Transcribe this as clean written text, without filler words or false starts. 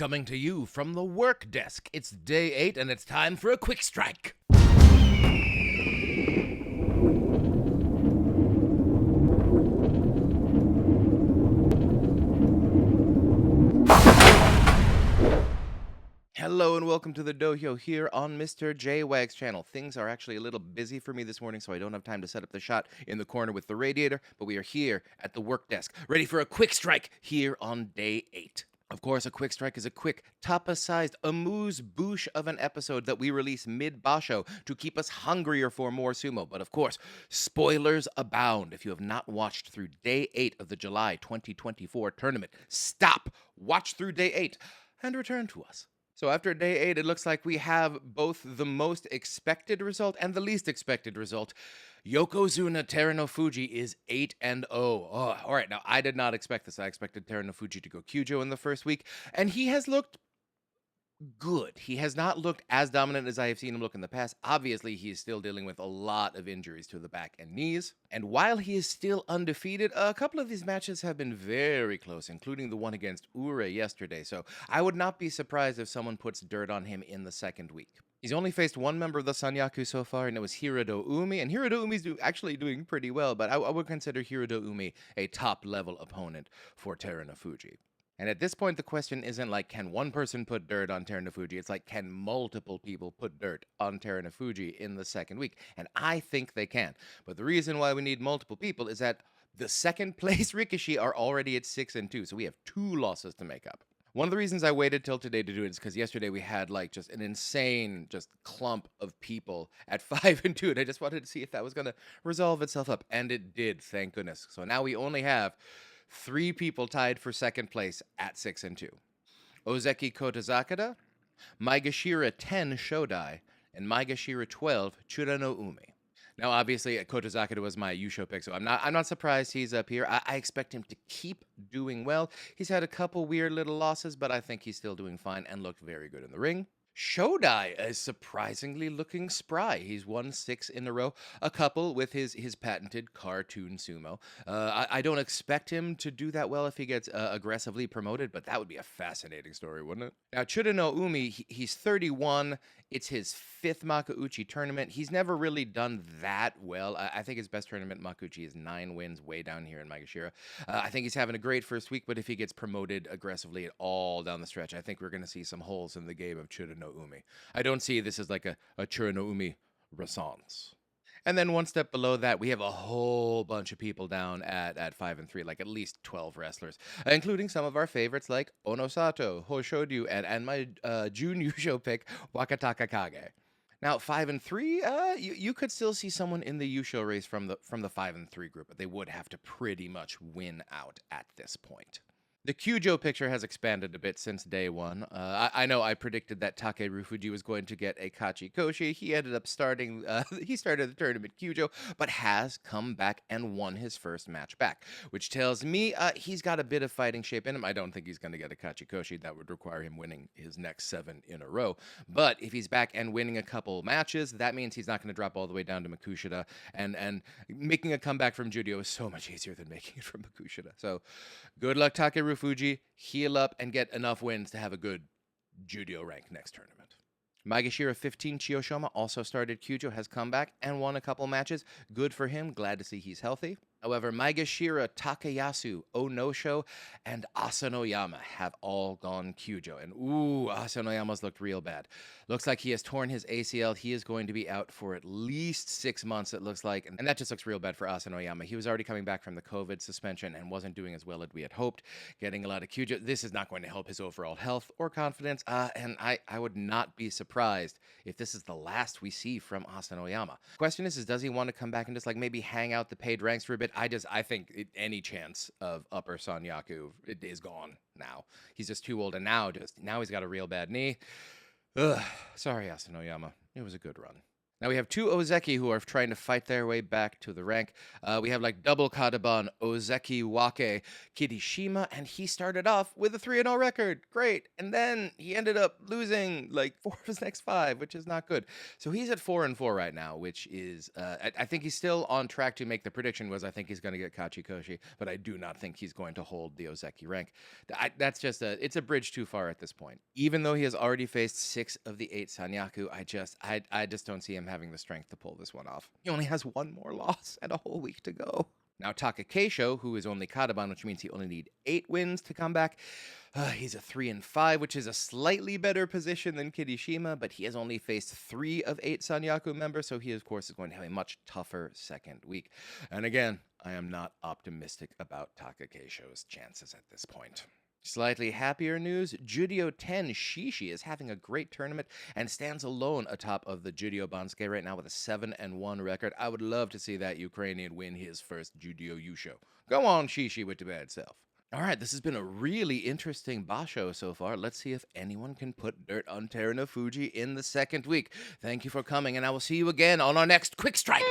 Coming to you from the work desk, it's day 8 and it's time for a quick strike. Hello and welcome to the Dohyo here on Mr JWags channel. Things are actually a little busy for me this morning, so I don't have time to set up the shot in the corner with the radiator, but we are here at the work desk, ready for a quick strike here on day 8. Of course, a quick strike is a quick, tapa-sized, amuse-bouche of an episode that we release mid-Basho to keep us hungrier for more sumo. But of course, spoilers abound. If you have not watched through day 8 of the July 2024 tournament, stop, watch through day 8, and return to us. So after day 8, it looks like we have both the most expected result and the least expected result. Yokozuna Terunofuji is 8-0. Oh, all right. Now, I did not expect this. I expected Terunofuji to go Kyujo in the first week, and he has looked good. He has not looked as dominant as I have seen him look in the past. Obviously, he is still dealing with a lot of injuries to the back and knees. And while he is still undefeated, a couple of these matches have been very close, including the one against Ure yesterday. So I would not be surprised if someone puts dirt on him in the second week. He's only faced one member of the Sanyaku so far, and it was Hirodo Umi. And Hirodo Umi's actually doing pretty well, but I would consider Hirodo Umi a top-level opponent for Terunofuji. And at this point, the question isn't like, can one person put dirt on Terunofuji? It's like, can multiple people put dirt on Terunofuji in the second week? And I think they can. But the reason why we need multiple people is that the second place Rikishi are already at 6-2. So we have 2 losses to make up. One of the reasons I waited till today to do it is because yesterday we had like just an insane clump of people at 5-2. And I just wanted to see if that was going to resolve itself up. And it did, thank goodness. So now we only have 3 people tied for second place at 6-2. Ozeki Kotazakada, Maegashira 10 Shodai, and Maegashira 12 Churano Umi. Now, obviously, Kotazakada was my Yusho pick, so I'm not surprised he's up here. I expect him to keep doing well. He's had a couple weird little losses, but I think he's still doing fine and looked very good in the ring. Shodai is surprisingly looking spry. He's won 6 in a row, a couple with his patented cartoon sumo. I don't expect him to do that well if he gets aggressively promoted, but that would be a fascinating story, wouldn't it? Now, Churano Umi, he's 31. It's his 5th Makuuchi tournament. He's never really done that well. I think his best tournament, Makuuchi, is 9 wins way down here in Maegashira. I think he's having a great first week, but if he gets promoted aggressively at all down the stretch, I think we're going to see some holes in the game of Churano Umi. I don't see this as like a Churano Umi renaissance. And then one step below that, we have a whole bunch of people down at 5-3, like at least 12 wrestlers, including some of our favorites like Onosato, Hoshodyu, and my Jun Yusho pick, Wakataka Kage. Now, 5-3, you could still see someone in the Yusho race from the 5-3 group, but they would have to pretty much win out at this point. The Kyujo picture has expanded a bit since day 1. I know I predicted that Terunofuji was going to get a Kachikoshi. He ended up starting, he started the tournament Kyujo, but has come back and won his first match back, which tells me he's got a bit of fighting shape in him. I don't think he's going to get a Kachikoshi. That would require him winning his next 7 in a row. But if he's back and winning a couple matches, that means he's not going to drop all the way down to Makushita, and making a comeback from Juryo is so much easier than making it from Makushita. So good luck, Terunofuji. Heal up and get enough wins to have a good Juryo rank next tournament. Maegashira 15 Chiyoshima also started Kyujo, has come back and won a couple matches. Good for him. Glad to see he's healthy. However, Maegashira, Takayasu, Onosho, and Asanoyama have all gone Kyujo. And Asanoyama's looked real bad. Looks like he has torn his ACL. He is going to be out for at least 6 months, it looks like. And that just looks real bad for Asanoyama. He was already coming back from the COVID suspension and wasn't doing as well as we had hoped, getting a lot of Kyujo. This is not going to help his overall health or confidence. And I would not be surprised if this is the last we see from Asanoyama. Question is does he want to come back and just like maybe hang out the paid ranks for a bit? I think any chance of upper Sanyaku is gone now. He's just too old, and now he's got a real bad knee. Sorry, Asanoyama. It was a good run. Now we have two Ozeki who are trying to fight their way back to the rank. We have like double Kadaban, Ozeki Wake, Kirishima, and he started off with a 3-0 record. Great. And then he ended up losing like 4 of his next 5, which is not good. So he's at 4-4 right now, which is, I think he's still on track to make the prediction was I think he's going to get Kachikoshi, but I do not think he's going to hold the Ozeki rank. That's just it's a bridge too far at this point. Even though he has already faced 6 of the 8 Sanyaku, I just don't see him having the strength to pull this one off. He only has 1 more loss and a whole week to go. Now Takakeisho, who is only Kadaban, which means he only needs 8 wins to come back. He's a 3-5, which is a slightly better position than Kirishima, but he has only faced 3 of 8 Sanyaku members, so he, of course, is going to have a much tougher second week. And again, I am not optimistic about Takakeisho's chances at this point. Slightly happier news, Juryo 10 Shishi is having a great tournament and stands alone atop of the Juryo Bansuke right now with a 7-1 record. I would love to see that Ukrainian win his first Juryo Yusho. Go on, Shishi, with the bad self. All right, this has been a really interesting Basho so far. Let's see if anyone can put dirt on Terunofuji in the second week. Thank you for coming, and I will see you again on our next Quick Strike.